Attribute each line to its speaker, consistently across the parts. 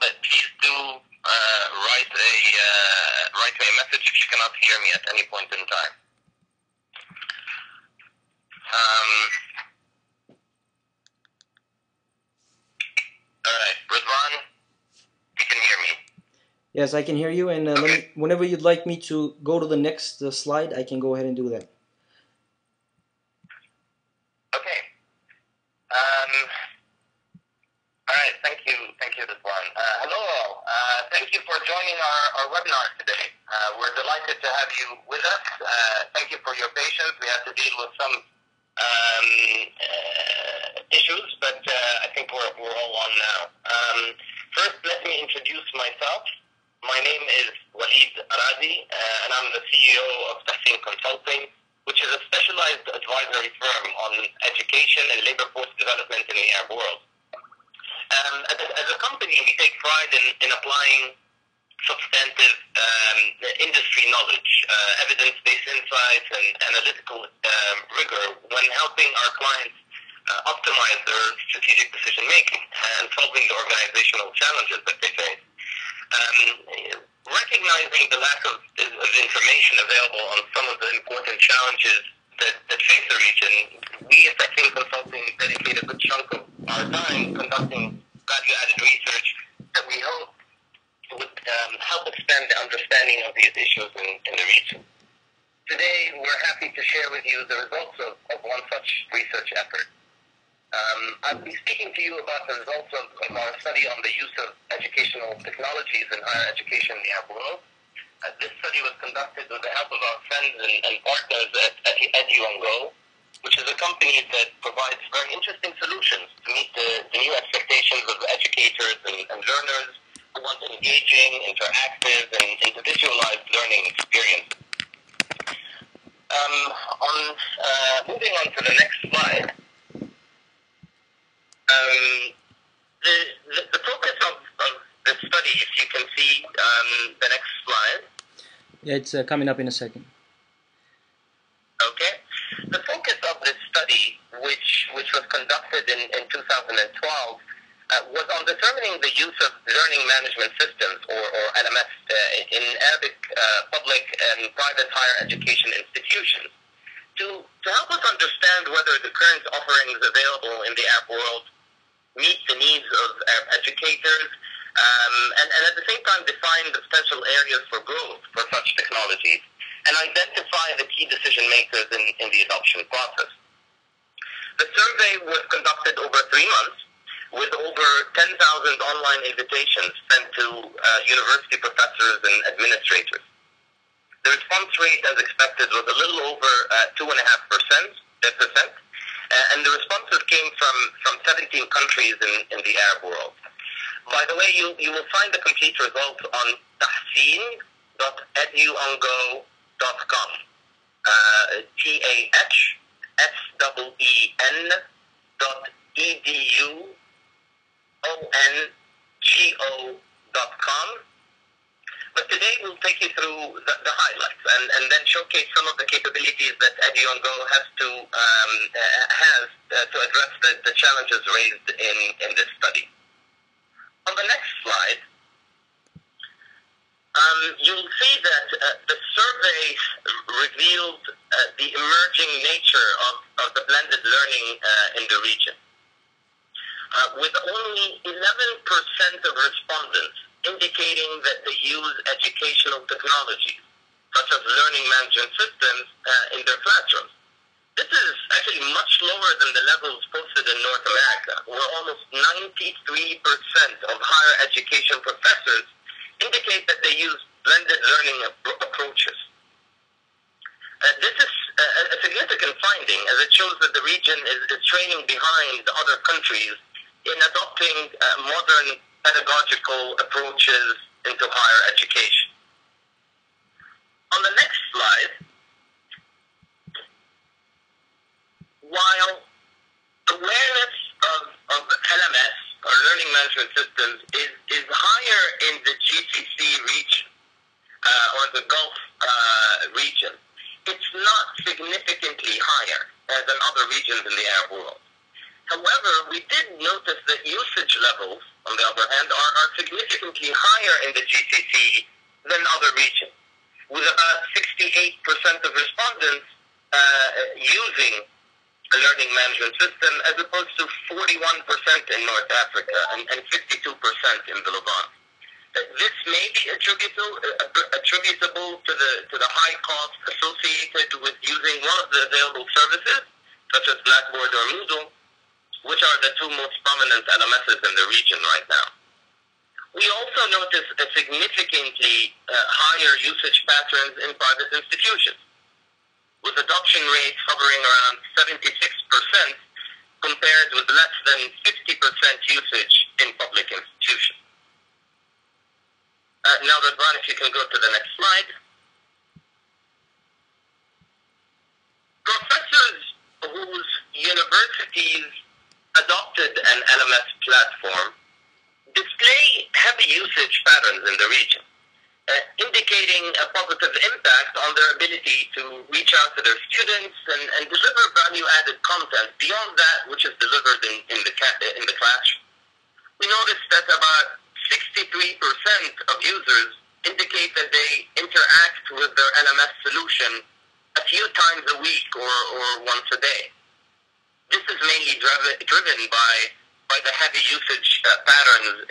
Speaker 1: but please do write me a message if you cannot hear me at any point in time. All right, Ridvan, you can hear me.
Speaker 2: Yes, I can hear you, and whenever you'd like me to go to the next slide, I can go ahead and do that.
Speaker 1: Okay. All right, thank you, Ridvan. Hello all. Thank you for joining our webinar today. We're delighted to have you with us. Thank you for your patience. We had to deal with some issues, but I think we're all on now. First, let me introduce myself. My name is Walid Aradi, and I'm the CEO of Tahseen Consulting, which is a specialized advisory firm on education and labor force development in the Arab world. As a company, we take pride in applying substantive industry knowledge, evidence-based insights, and analytical rigor when helping our clients optimize their strategic decision-making and solving the organizational challenges that they face. Recognizing the lack of information available on some of the important challenges that face the region, we at Tahseen Consulting dedicate a good chunk of our time conducting value-added research that we hope would help expand the understanding of these issues in the region. Today, we're happy to share with you the results of one such research effort. I'll be speaking to you about the results of our study on the use of educational technologies in higher education in the Arab world. This study was conducted with the help of our friends and partners at EDUonGo, which is a company that provides very interesting solutions to meet the new expectations of educators and learners who want engaging, interactive, and individualized learning experiences. Moving on to the next slide. The focus of the study, if you can see the next slide.
Speaker 2: Yeah, it's coming up in a second.
Speaker 1: Okay. The focus of this study, which was conducted in 2012, was on determining the use of learning management systems, or LMS, in Arabic public and private higher education institutions to help us understand whether the current offerings available in the Arab world meet the needs of educators, and at the same time define the potential areas for growth for such technologies and identify the key decision makers in the adoption process. The survey was conducted over 3 months with over 10,000 online invitations sent to university professors and administrators. The response rate, as expected, was a little over 2.5%, and the responses came from 17 countries in the Arab world. By the way, you will find the complete results on tahseen.eduongo.com. TAHSEEN.eduongo.com. But today we'll take you through the highlights and then showcase some of the capabilities that EDUonGo has to address the challenges raised in this study. On the next slide, you'll see that the survey revealed the emerging nature of the blended learning in the region. With only 11% of respondents indicating that they use educational technologies, such as learning management systems, in their classrooms. This is actually much lower than the levels posted in North America, where almost 93% of higher education professors indicate that they use blended learning approaches. This is a significant finding, as it shows that the region is trailing behind other countries in adopting modern pedagogical approaches into higher education. On the next slide, while awareness of LMS, or learning management systems, is higher in the GCC region, or the Gulf region, it's not significantly higher than other regions in the Arab world. However, we did notice that usage levels on the other hand, are significantly higher in the GCC than other regions, with about 68% of respondents using a learning management system, as opposed to 41% in North Africa and 52% in the Levant. This may be attributable to the high cost associated with using one of the available services, such as Blackboard or Moodle, which are the two most prominent LMSs in the region right now. We also notice a significantly higher usage patterns in private institutions, with adoption rates hovering around 76% compared with less than 50% usage in public institutions. Now, Ridvan, if you can go to the next slide. Professors whose universities adopted an LMS platform display heavy usage patterns in the region, indicating a positive impact on their ability to reach out to their students and deliver value-added content beyond that which is delivered in the classroom. We noticed that about 63% of users indicate that they interact with their LMS solution a few times a week or once a day. This is mainly driven by the heavy usage patterns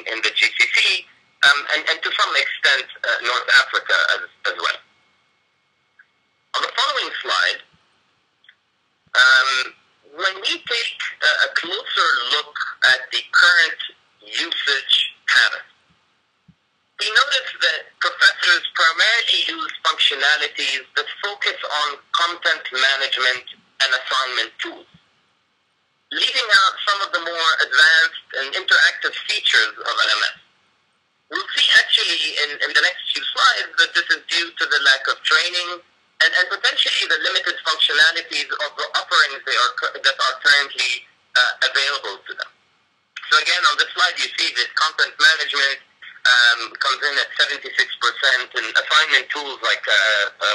Speaker 1: in the GCC and to some extent North Africa as well. On the following slide, when we take a closer look at the current usage pattern, we notice that professors primarily use functionalities that focus on content management and assignment tools, leaving out some of the more advanced and interactive features of LMS. We'll see actually in the next few slides that this is due to the lack of training and potentially the limited functionalities of the offerings that are currently available to them. So again, on this slide, you see that content management comes in at 76% and assignment tools like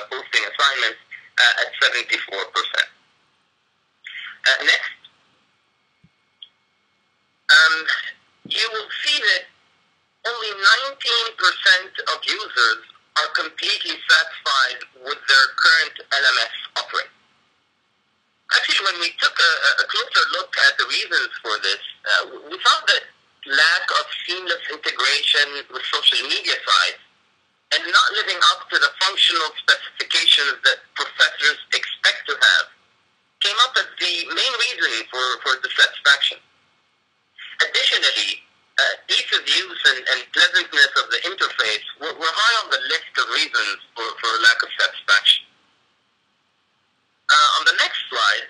Speaker 1: posting assignments at 74%. Next, you will see that only 19% of users are completely satisfied with their current LMS offering. Actually, when we took a closer look at the reasons for this, we found that lack of seamless integration with social media sites and not living up to the functional specifications that professors expect to have came up as the main reason for dissatisfaction. Additionally, ease of use and pleasantness of the interface were high on the list of reasons for lack of satisfaction. On the next slide,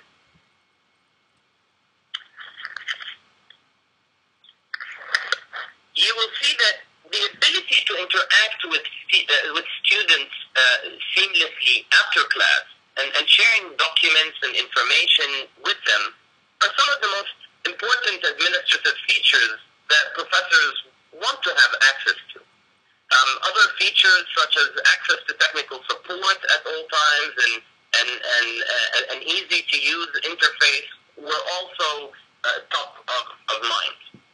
Speaker 1: you will see that the ability to interact with students seamlessly after class and sharing documents and information with them are some of the most important administrative features that professors want to have access to. Other features such as access to technical support at all times and an easy-to-use interface were also top of mind.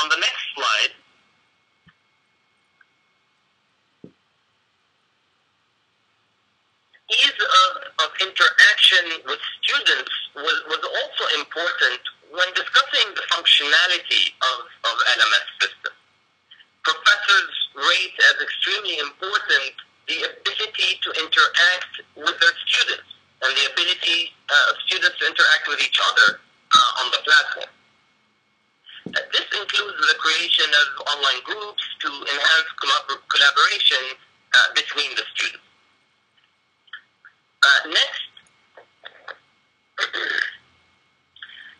Speaker 1: On the next slide, ease of interaction with students was also important when discussing the functionality of LMS systems. Professors rate as extremely important the ability to interact with their students and the ability of students to interact with each other on the platform. This includes the creation of online groups to enhance collaboration between the students. Next,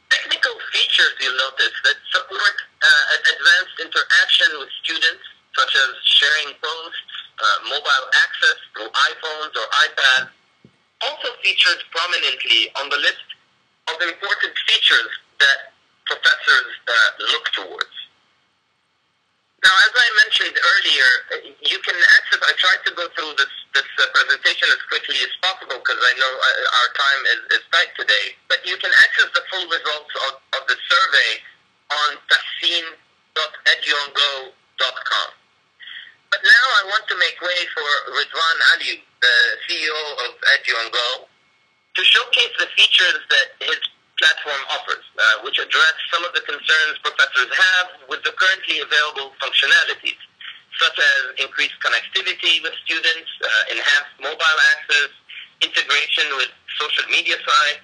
Speaker 1: technical features you'll notice that support advanced interaction with students, such as sharing posts, mobile access through iPhones or iPads, also featured prominently on the list of important features that professors look towards. Now, as I mentioned earlier, you can access, I tried to go through this presentation as quickly as possible because I know our time is tight today, but you can access the full results of the survey on tahseen.eduongo.com. But now I want to make way for Ridvan Aliu, the CEO of EDUonGo, to showcase the features that his platform offers, which address some of the concerns professors have with the currently available functionalities, such as increased connectivity with students, enhanced mobile access, integration with social media sites,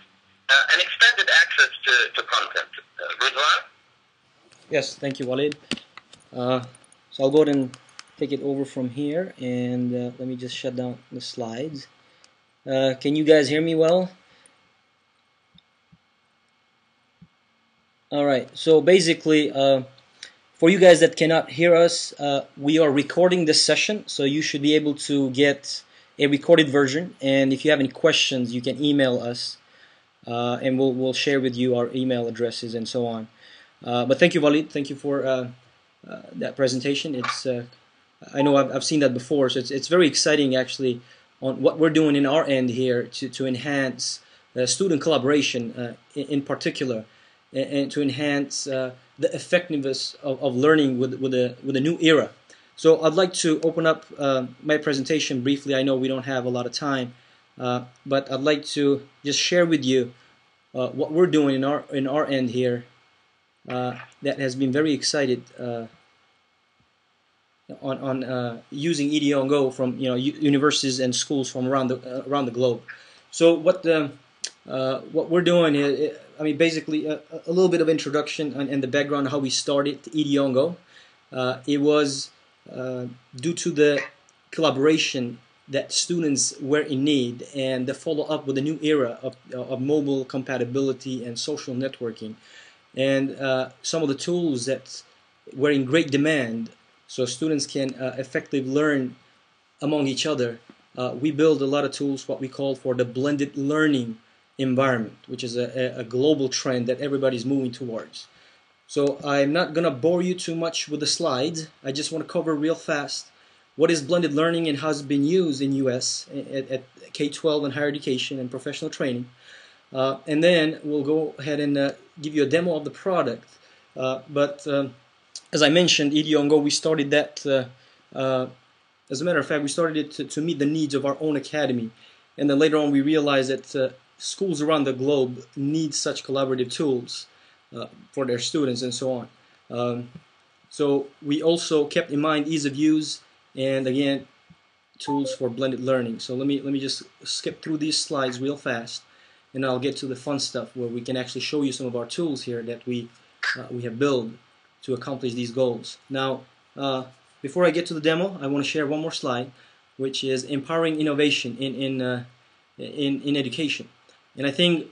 Speaker 1: and expanded access to content. Ridwan?
Speaker 2: Yes, thank you, Walid. So I'll go ahead and take it over from here, and let me just shut down the slides. Can you guys hear me well? Alright, so basically, for you guys that cannot hear us, we are recording this session, so you should be able to get a recorded version, and if you have any questions, you can email us, and we'll share with you our email addresses and so on. But thank you, Walid. Thank you for that presentation. It's I know I've seen that before, so it's very exciting actually on what we're doing in our end here to enhance student collaboration in particular, and to enhance the effectiveness of learning with a new era. So I'd like to open up my presentation briefly. I know we don't have a lot of time, but I'd like to just share with you what we're doing in our end here that has been very excited on using EDUonGo from universities and schools from around the globe. So what we're doing is, I mean, basically a little bit of introduction and the background of how we started EDUonGo. It was due to the collaboration that students were in need, and the follow-up with the new era of mobile compatibility and social networking, and some of the tools that were in great demand so students can effectively learn among each other. We build a lot of tools, what we call for the blended learning environment, which is a global trend that everybody's moving towards. So I'm not going to bore you too much with the slides. I just want to cover real fast what is blended learning and how it's been used in US at K-12 and higher education and professional training. And then we'll go ahead and give you a demo of the product. As I mentioned, EDUonGo, we started that, as a matter of fact, we started it to meet the needs of our own academy. And then later on we realized that schools around the globe need such collaborative tools for their students and so on. So we also kept in mind ease of use and, again, tools for blended learning. So let me just skip through these slides real fast, and I'll get to the fun stuff where we can actually show you some of our tools here that we have built to accomplish these goals. Now, before I get to the demo, I want to share one more slide, which is empowering innovation in education. And I think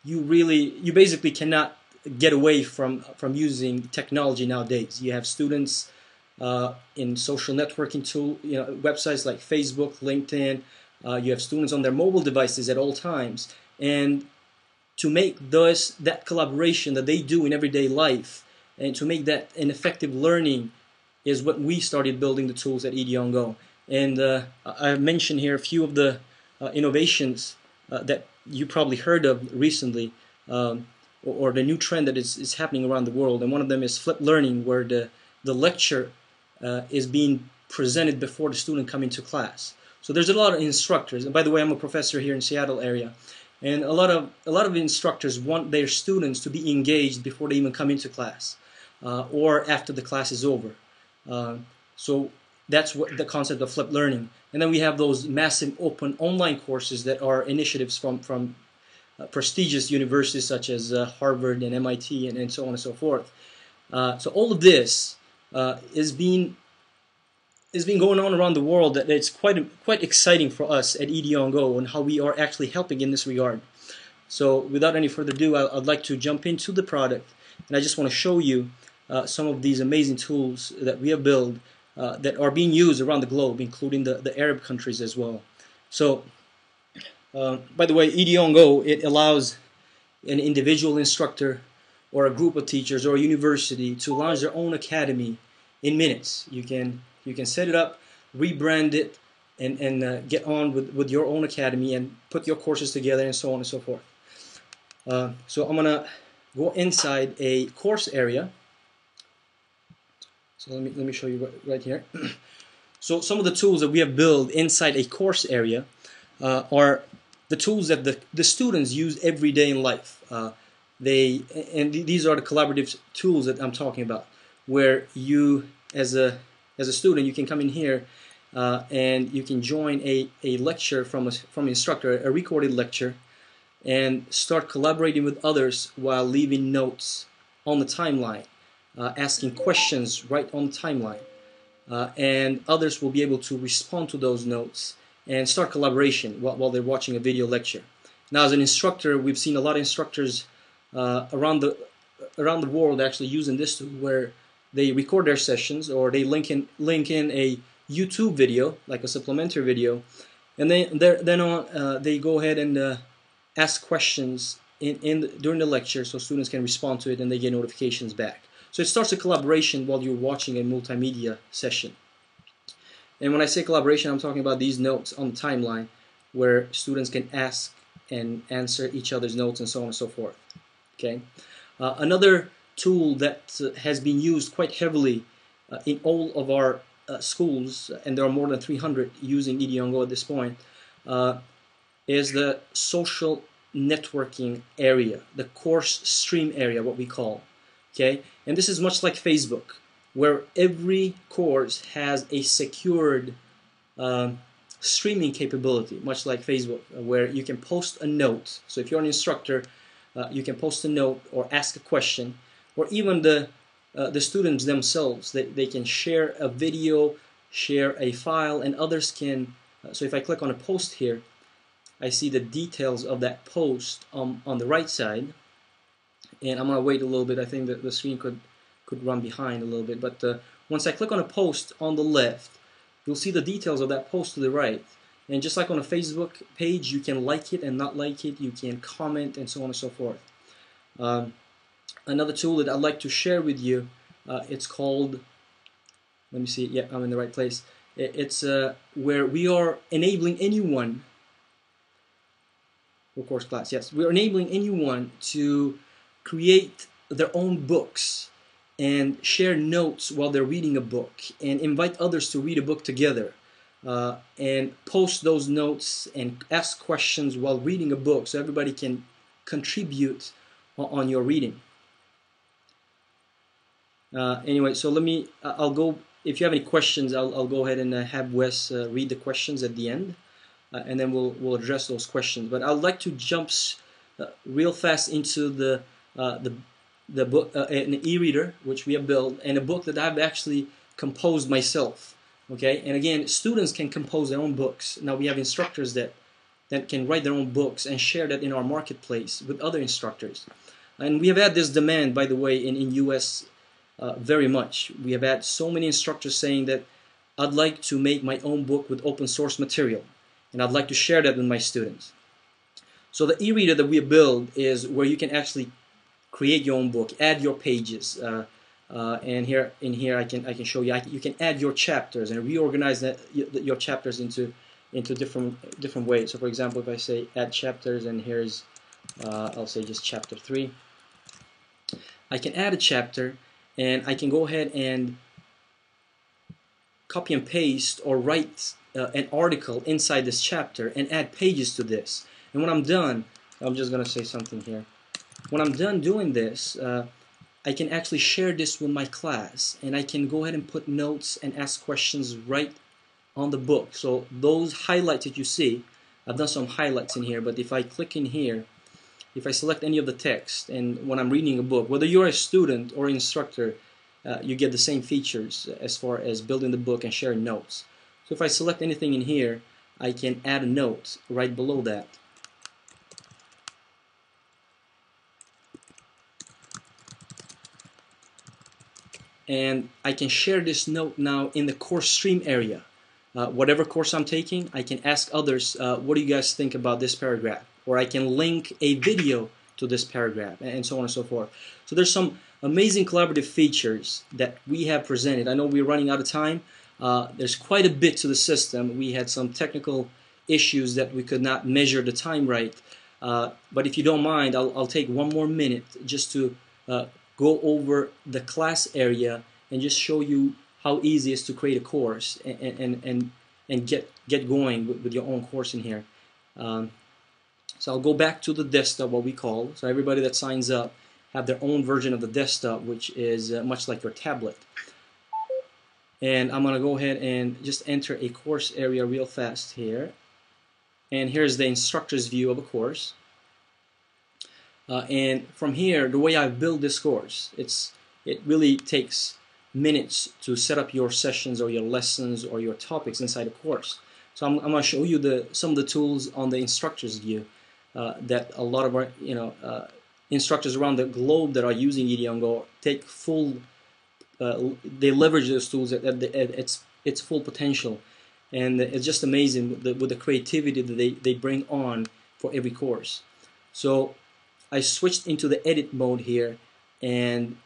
Speaker 2: you basically cannot get away from using technology nowadays. You have students in social networking websites like Facebook, LinkedIn. You have students on their mobile devices at all times, and to make that collaboration that they do in everyday life, and to make that an effective learning, is what we started building the tools at EDUonGo. And I've mentioned here a few of the innovations that you probably heard of recently, or the new trend that is happening around the world. And one of them is flipped learning, where the lecture is being presented before the student come into class. So there's a lot of instructors, and by the way, I'm a professor here in Seattle area, and a lot of instructors want their students to be engaged before they even come into class, or after the class is over. So that's what the concept of flipped learning. And then we have those massive open online courses that are initiatives from prestigious universities such as Harvard and MIT and so on and so forth. So all of this is being going on around the world. That it's quite exciting for us at EDUonGo and how we are actually helping in this regard. So without any further ado, I'd like to jump into the product, and I just want to show you some of these amazing tools that we have built that are being used around the globe, including the Arab countries as well. So by the way, EDUonGo, it allows an individual instructor or a group of teachers or a university to launch their own academy in minutes. You can set it up, rebrand it, and get on with your own academy and put your courses together and so on and so forth. So I'm going to go inside a course area, So let me show you right here. So some of the tools that we have built inside a course area are the tools that the students use every day in life. These are the collaborative tools that I'm talking about, where you, as a student, you can come in here and you can join a lecture from an instructor, a recorded lecture, and start collaborating with others while leaving notes on the timeline, asking questions right on the timeline. And others will be able to respond to those notes and start collaboration while they're watching a video lecture. Now, as an instructor, we've seen a lot of instructors around the world actually using this tool, where they record their sessions, or they link in a YouTube video, like a supplementary video, and then they go ahead and ask questions during the lecture, so students can respond to it and they get notifications back. So it starts a collaboration while you're watching a multimedia session. And when I say collaboration, I'm talking about these notes on the timeline, where students can ask and answer each other's notes and so on and so forth. Okay. Another tool that has been used quite heavily in all of our schools, and there are more than 300 using EDUonGo at this point, is the social networking area, the course stream area, what we call. Okay, and this is much like Facebook, where every course has a secured streaming capability, much like Facebook, where you can post a note. So if you're an instructor, you can post a note or ask a question, or even the students themselves, they can share a video, share a file, and others can. So if I click on a post here, I see the details of that post on the right side. And I'm going to wait a little bit. I think that the screen could run behind a little bit. But once I click on a post on the left, you'll see the details of that post to the right. And just like on a Facebook page, you can like it and not like it. You can comment and so on and so forth. Another tool that I'd like to share with you, it's called, let me see, yeah, I'm in the right place. It's where we are enabling anyone, of course, class, yes, we're enabling anyone to create their own books and share notes while they're reading a book, and invite others to read a book together, and post those notes and ask questions while reading a book, so everybody can contribute on your reading. Anyway, so I'll go, if you have any questions, I'll go ahead and have Wes read the questions at the end, and then we'll address those questions. But I'd like to jump real fast into the book, an e-reader which we have built, and a book that I've actually composed myself. Okay, and again, students can compose their own books. Now we have instructors that can write their own books and share that in our marketplace with other instructors. And we have had this demand, by the way, in US very much. We have had so many instructors saying that I'd like to make my own book with open source material, and I'd like to share that with my students. So the e-reader that we build is where you can actually create your own book, add your pages, and here I can show you. You can add your chapters and reorganize your chapters into different ways. So for example, if I say add chapters, and here's I'll say just chapter 3, I can add a chapter, and I can go ahead and copy and paste or write an article inside this chapter and add pages to this. And when I'm done, I'm just gonna say something here. When I'm done doing this, I can actually share this with my class, and I can go ahead and put notes and ask questions right on the book. So those highlights that you see, I've done some highlights in here, but if I click in here, if I select any of the text, and when I'm reading a book, whether you're a student or instructor, you get the same features as far as building the book and sharing notes. So if I select anything in here, I can add a note right below that. And I can share this note now in the course stream area. Whatever course I'm taking, I can ask others, what do you guys think about this paragraph? Or I can link a video to this paragraph, and so on and so forth. So there's some amazing collaborative features that we have presented. I know we're running out of time. There's quite a bit to the system. We had some technical issues that we could not measure the time right. But if you don't mind, I'll take one more minute just to go over the class area and just show you how easy it is to create a course and get going with your own course in here. So I'll go back to the desktop, what we call. So everybody that signs up have their own version of the desktop, which is much like your tablet. And I'm going to go ahead and just enter a course area real fast here. And here's the instructor's view of a course. And from here, the way I build this course, it really takes minutes to set up your sessions or your lessons or your topics inside a course. So I'm going to show you some of the tools on the instructor's view that a lot of our instructors around the globe that are using EDUonGo take full. They leverage those tools at its full potential, and it's just amazing with the creativity that they bring on for every course. So I switched into the edit mode here, and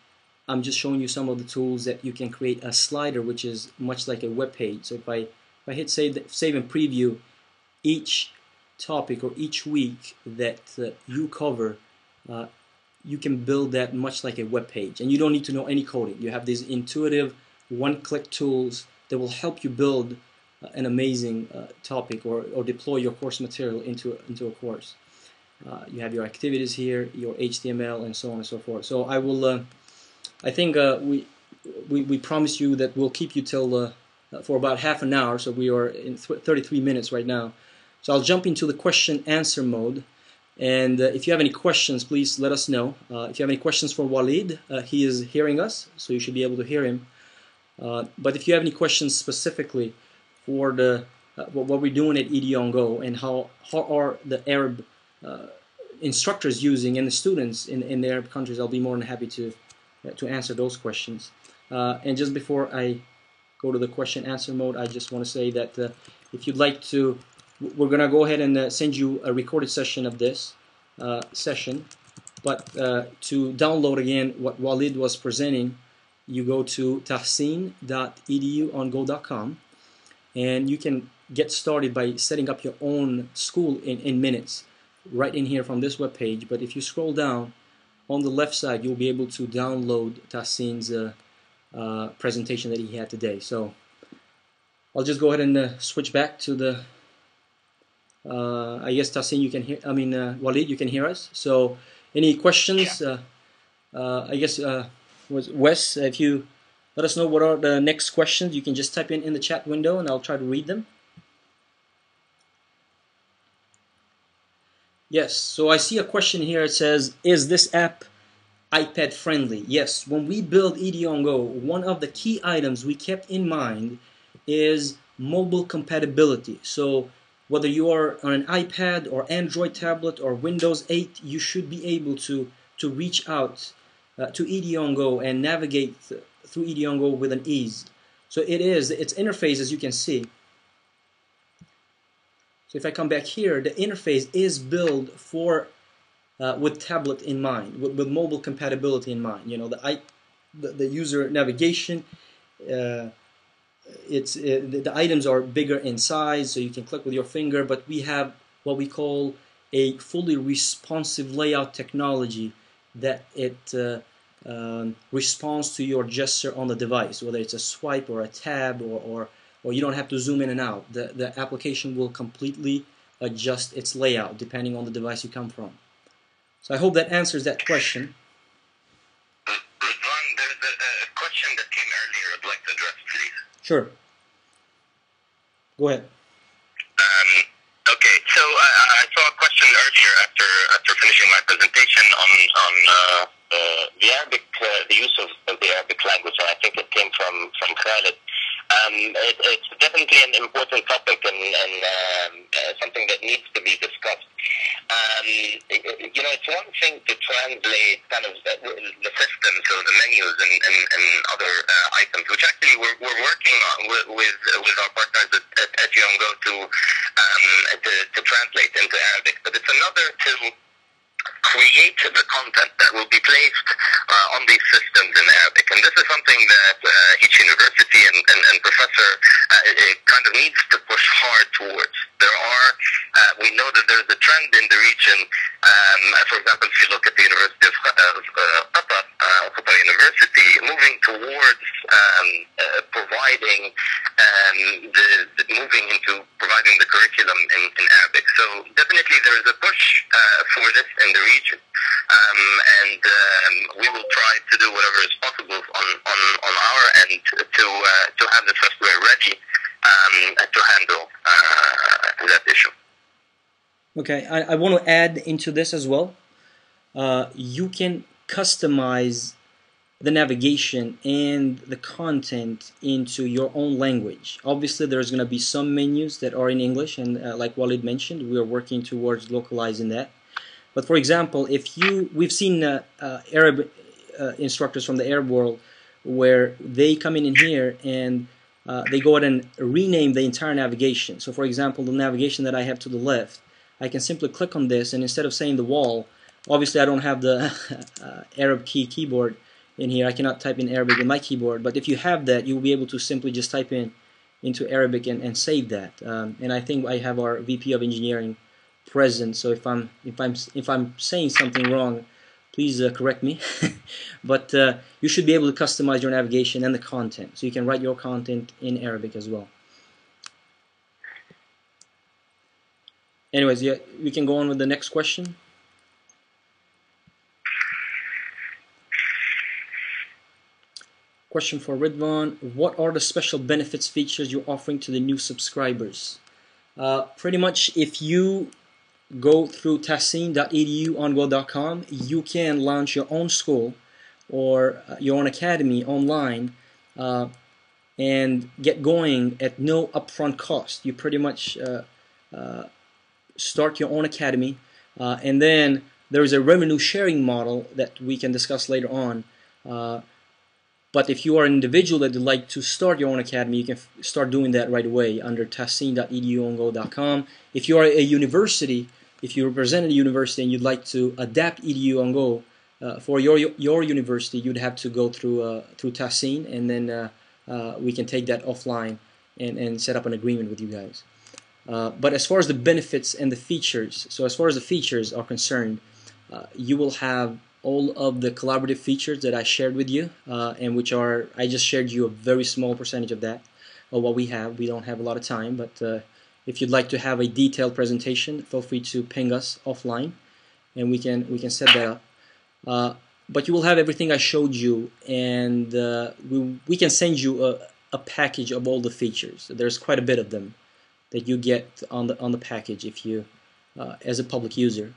Speaker 2: I'm just showing you some of the tools that you can create a slider, which is much like a web page. So if I hit save and preview, each topic or each week that you cover, you can build that much like a web page, and you don't need to know any coding. You have these intuitive one-click tools that will help you build an amazing topic or deploy your course material into a course. You have your activities here, your HTML, and so on and so forth. So I will. I think we promised you that we'll keep you till for about half an hour. So we are in 33 minutes right now. So I'll jump into the question-answer mode. And if you have any questions, please let us know. If you have any questions for Walid, he is hearing us, so you should be able to hear him. But if you have any questions specifically for what we're doing at EDUonGo and how are the Arab instructors using and the students in the Arab countries, I'll be more than happy to answer those questions. And just before I go to the question-answer mode, I just want to say that if you'd like to, we're going to go ahead and send you a recorded session of this session. But to download again what Walid was presenting, you go to tahseen.eduongo.com, and you can get started by setting up your own school in minutes right in here from this web page. But if you scroll down on the left side, you'll be able to download Tahseen's presentation that he had today. So I'll just go ahead and switch back to the I guess Tahseen, you can hear. I mean, Walid, you can hear us. So, any questions?
Speaker 1: Yeah.
Speaker 2: I guess Wes, if you let us know what are the next questions, you can just type in the chat window, and I'll try to read them. Yes. So I see a question here. It says, "Is this app iPad friendly?" Yes. When we build EDUonGo, one of the key items we kept in mind is mobile compatibility. So whether you are on an iPad or Android tablet or Windows 8, you should be able to reach out to EDUonGo and navigate through EDUonGo with an ease. So its interface, as you can see. So if I come back here, the interface is built for with tablet in mind, with mobile compatibility in mind. You know, the user navigation. The items are bigger in size, so you can click with your finger, but we have what we call a fully responsive layout technology that it responds to your gesture on the device, whether it's a swipe or a tab or you don't have to zoom in and out. The application will completely adjust its layout depending on the device you come from. So I hope that answers that question.
Speaker 1: Ridvan, there's a question that came earlier I'd like to address, please.
Speaker 2: Sure. Go ahead.
Speaker 1: Okay, so I saw a question earlier after finishing my presentation on the Arabic, the use of the Arabic language, and I think it came from Khalid. It's definitely an important topic and something that needs to be discussed. You know, it's one thing to translate kind of the systems or the menus and other items, which actually we're working on with our partners at EDUonGo to translate into Arabic. But it's another to create the content that will be placed on these systems in Arabic. And this is something that each university and professor kind of needs to push hard towards. We know that there's a trend in the region. For example, if you look at the University of Qatar, Qatar university moving towards moving into providing the curriculum in Arabic. So definitely there is a push for this in the region, and we will try to do whatever is possible on our end to have the software ready to handle that issue.
Speaker 2: Okay, I want to add into this as well. You can customize the navigation and the content into your own language. Obviously, there's going to be some menus that are in English, and like Walid mentioned, we are working towards localizing that. But for example, we've seen Arab instructors from the Arab world where they come in here and they go ahead and rename the entire navigation. So for example, the navigation that I have to the left, I can simply click on this, and instead of saying the wall, obviously I don't have the Arab keyboard in here. I cannot type in Arabic in my keyboard, but if you have that, you'll be able to simply just type into Arabic and save that. And I think I have our VP of Engineering present, so if I'm saying something wrong, please correct me. But you should be able to customize your navigation and the content, so you can write your content in Arabic as well. Anyways, yeah, we can go on with the next question. Question for Ridvan: what are the special benefits features you're offering to the new subscribers? Pretty much, if you go through tahseen.eduongo.com, you can launch your own school or your own academy online and get going at no upfront cost. You pretty much start your own academy, and then there is a revenue sharing model that we can discuss later on. But if you are an individual that would like to start your own academy, you can start doing that right away under tahseen.eduongo.com. If you are a university, if you represent a university and you'd like to adapt EDUonGo for your university, you'd have to go through Tahseen, and then we can take that offline and set up an agreement with you guys. But as far as the benefits and the features, so as far as the features are concerned, you will have all of the collaborative features that I shared with you, and which are, I just shared you a very small percentage of that, of what we have. We don't have a lot of time, but if you'd like to have a detailed presentation, feel free to ping us offline, and we can set that up. But you will have everything I showed you, and we can send you a package of all the features. There's quite a bit of them that you get on the package if you, as a public user.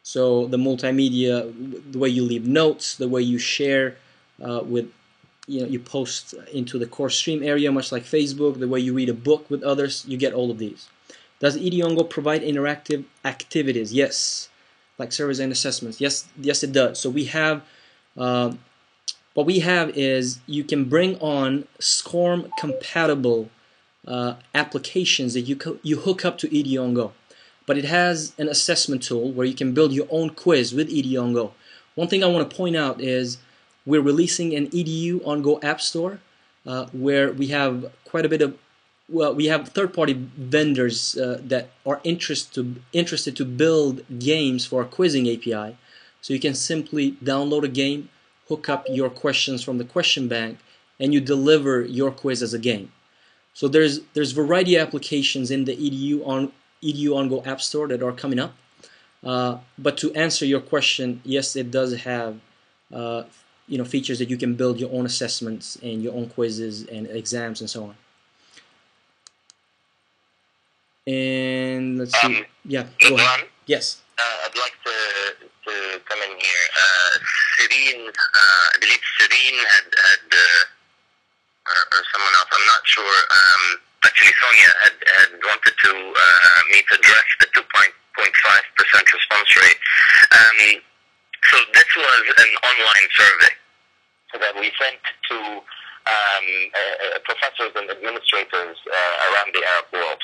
Speaker 2: So the multimedia, the way you leave notes, the way you share with, you post into the course stream area, much like Facebook, the way you read a book with others, you get all of these. Does EDUonGo provide interactive activities? Yes, like surveys and assessments. Yes, it does. So we have, what we have is you can bring on SCORM compatible applications that you hook up to EDUonGo. But it has an assessment tool where you can build your own quiz with EDUonGo. One thing I want to point out is we're releasing an EDUonGo app store where we have quite a bit of, well, we have third-party vendors that are interested to build games for our quizzing API. So you can simply download a game, hook up your questions from the question bank, and you deliver your quiz as a game. So there's variety of applications in the EDUonGo App Store that are coming up. But to answer your question, yes, it does have features that you can build your own assessments and your own quizzes and exams and so on. And let's see. Yeah, go ahead. Yes.
Speaker 1: I'd like to come in here. Serene, I believe Serene had or someone else, I'm not sure. Actually, Sonia had wanted to me to address the 2.5% response rate. So this was an online survey that we sent to professors and administrators around the Arab world,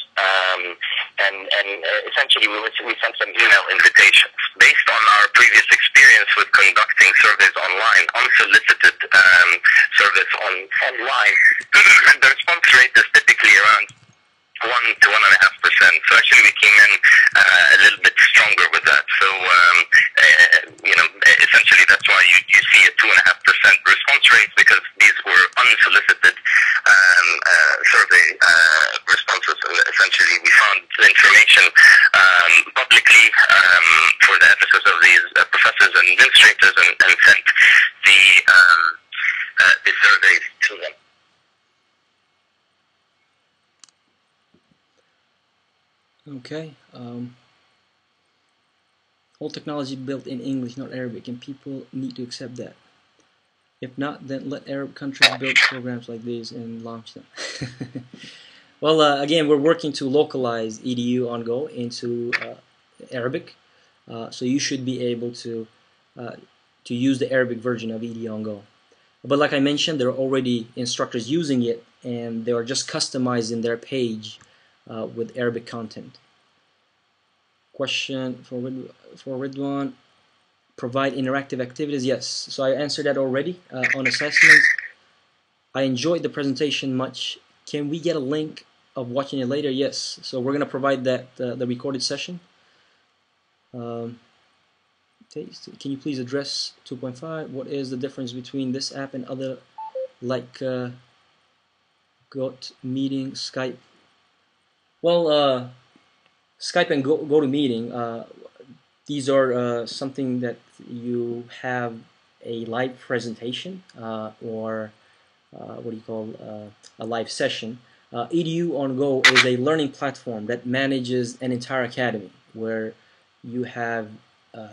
Speaker 1: and essentially we sent them email invitations based on our previous experience with conducting surveys online, unsolicited surveys online. The response rate is typically around 1 to 1.5%. So actually we came in a little bit stronger with that. So essentially that's why you see for the efforts of these professors and administrators, and sent the surveys to them.
Speaker 2: Okay. All technology built in English, not Arabic, and people need to accept that. If not, then let Arab countries build programs like these and launch them. Well, again, we're working to localize EDUonGo into Arabic, so you should be able to use the Arabic version of EDUonGo. But like I mentioned, there are already instructors using it, and they are just customizing their page with Arabic content. Question for Ridwan: provide interactive activities? Yes. So I answered that already on assessments. I enjoyed the presentation much. Can we get a link of watching it later? Yes. So we're going to provide that the recorded session. Okay. So can you please address 2.5? What is the difference between this app and other like GoToMeeting, Skype? Well, Skype and GoToMeeting, these are something that you have a live presentation or what do you call a live session. EDUonGo is a learning platform that manages an entire academy where you have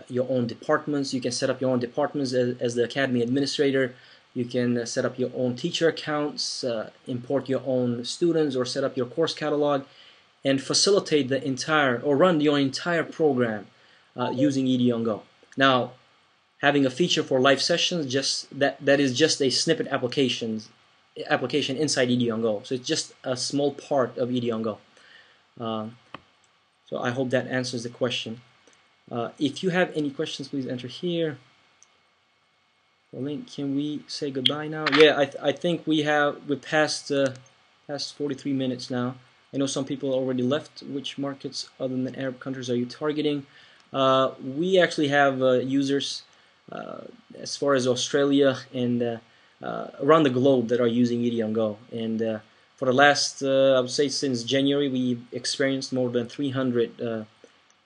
Speaker 2: your own departments. You can set up your own departments as the academy administrator. You can set up your own teacher accounts, import your own students, or set up your course catalog, and facilitate the entire, or run your entire program using EDUonGo. Now, having a feature for live sessions, that is just a snippet application inside EDUonGo. So it's just a small part of EDUonGo. So I hope that answers the question. If you have any questions, please enter here. Link, can we say goodbye now? Yeah, I think we passed 43 minutes now. I know some people already left. Which markets other than Arab countries are you targeting? We actually have users as far as Australia and around the globe that are using EDUonGo. And for the last, I would say since January, we've experienced more than 300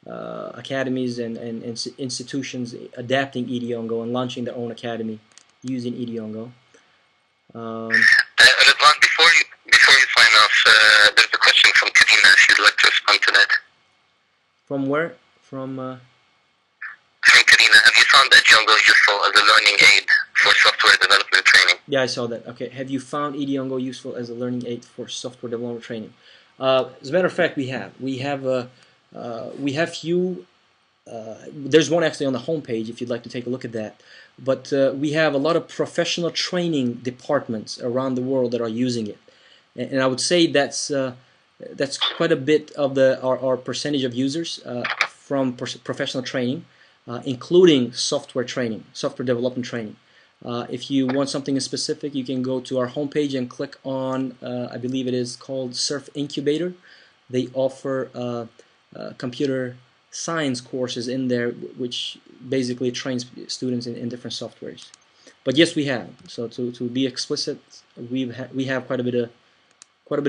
Speaker 2: academies and institutions adapting EDUonGo and launching their own academy using EDUonGo.
Speaker 1: Ridwan, before you sign off, there's a question from Katina. She'd like to respond to that.
Speaker 2: From where? From
Speaker 1: Katina. Have you found EDUonGo useful as a learning aid for software development training?
Speaker 2: Yeah, I saw that. Okay. Have you found EDUonGo useful as a learning aid for software development training? As a matter of fact, we have. We have few. There's one actually on the homepage if you'd like to take a look at that. But we have a lot of professional training departments around the world that are using it, and I would say that's quite a bit of our percentage of users from professional training, including software training, software development training. If you want something specific, you can go to our homepage and click on, I believe it is called Surf Incubator. They offer computer science courses in there, which basically trains students in different softwares. But yes, we have. So to be explicit, we have quite a bit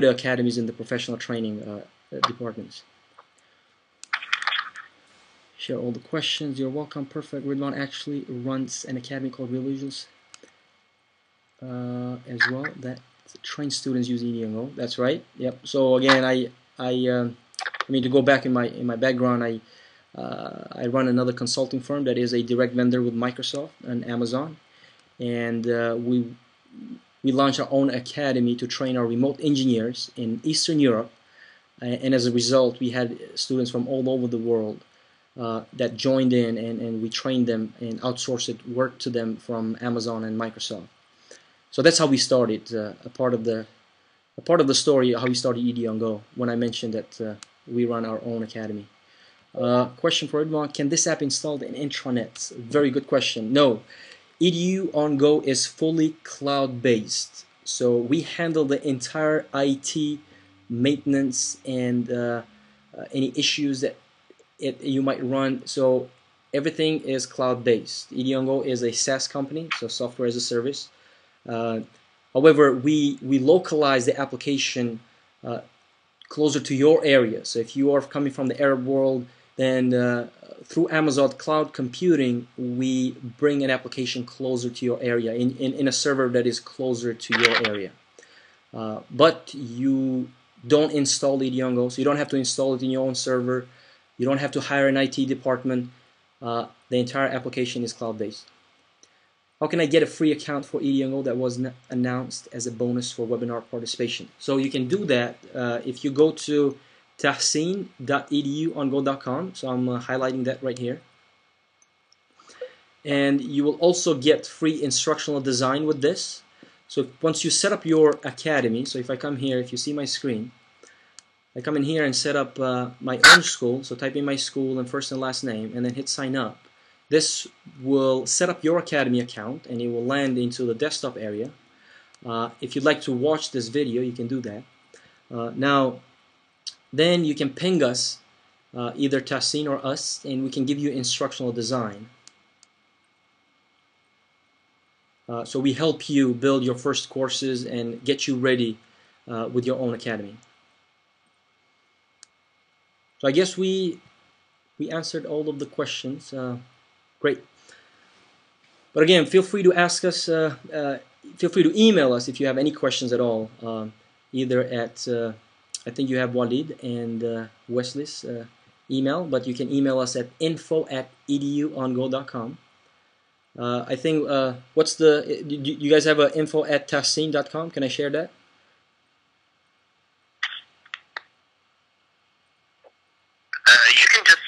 Speaker 2: of academies in the professional training departments. Share all the questions. You're welcome. Perfect. Ridvan actually runs an academy called Religious as well that trains students using EDUonGo. That's right. Yep. So again, I mean, to go back in my background, I run another consulting firm that is a direct vendor with Microsoft and Amazon, and we launched our own academy to train our remote engineers in Eastern Europe, and as a result, we had students from all over the world that joined in, and we trained them and outsourced work to them from Amazon and Microsoft. So that's how we started. A part of the story how we started EDUonGo when I mentioned that we run our own academy. Question for Ridvan: can this app installed in intranets? Very good question. No, EDUonGo is fully cloud-based, so we handle the entire IT maintenance and any issues that you might run. So everything is cloud-based. EDUonGo is a SaaS company, so software as a service. However, we localize the application closer to your area. So if you are coming from the Arab world, then through Amazon Cloud Computing, we bring an application closer to your area in a server that is closer to your area. But you don't install EDUonGo, so you don't have to install it in your own server. You don't have to hire an IT department. The entire application is cloud-based. How can I get a free account for EDUonGo that was announced as a bonus for webinar participation? So you can do that if you go to tahseen.eduongo.com. So I'm highlighting that right here. And you will also get free instructional design with this. So once you set up your academy, so if I come here, if you see my screen, I come in here and set up my own school. So type in my school and first and last name and then hit sign up. This will set up your academy account and it will land into the desktop area. If you'd like to watch this video, you can do that. Now, then you can ping us, either Tahseen or us, and we can give you instructional design. So we help you build your first courses and get you ready with your own academy. So I guess we answered all of the questions. Great. But again, feel free to ask us, feel free to email us if you have any questions at all, either at, I think you have Walid and Wesley's email, but you can email us at info@eduongo.com. I think, what's the, you guys have a info@tahseen.com? Can I share that?
Speaker 1: You can just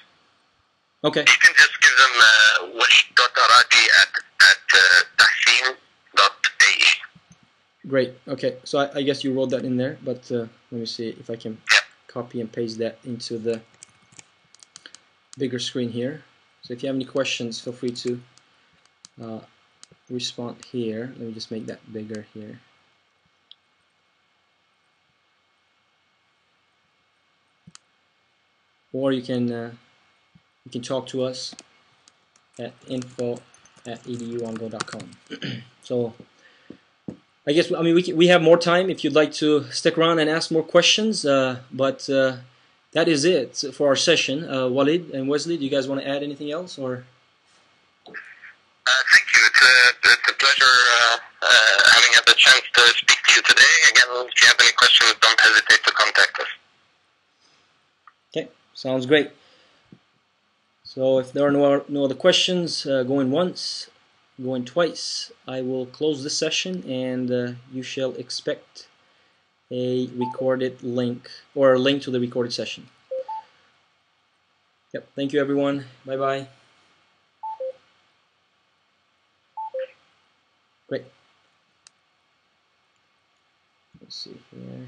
Speaker 2: Okay.
Speaker 1: you can just give them Walid Aradi at tahseen.ae.
Speaker 2: Great. Okay. So I guess you wrote that in there, but let me see if I can copy and paste that into the bigger screen here. So if you have any questions, feel free to respond here. Let me just make that bigger here. Or you can talk to us at info@eduongo.com. So I guess, I mean, we have more time if you'd like to stick around and ask more questions, but that is it for our session. Walid and Wesley, do you guys want to add anything else? Or
Speaker 1: Thank you. It's a pleasure having had the chance to speak to you today. Again, if you have any questions, don't hesitate to contact us.
Speaker 2: okay, sounds great. So if there are no other questions, going once, going twice, I will close this session and you shall expect a recorded link or a link to the recorded session. Yep, thank you everyone. Bye bye. Great. Let's see here.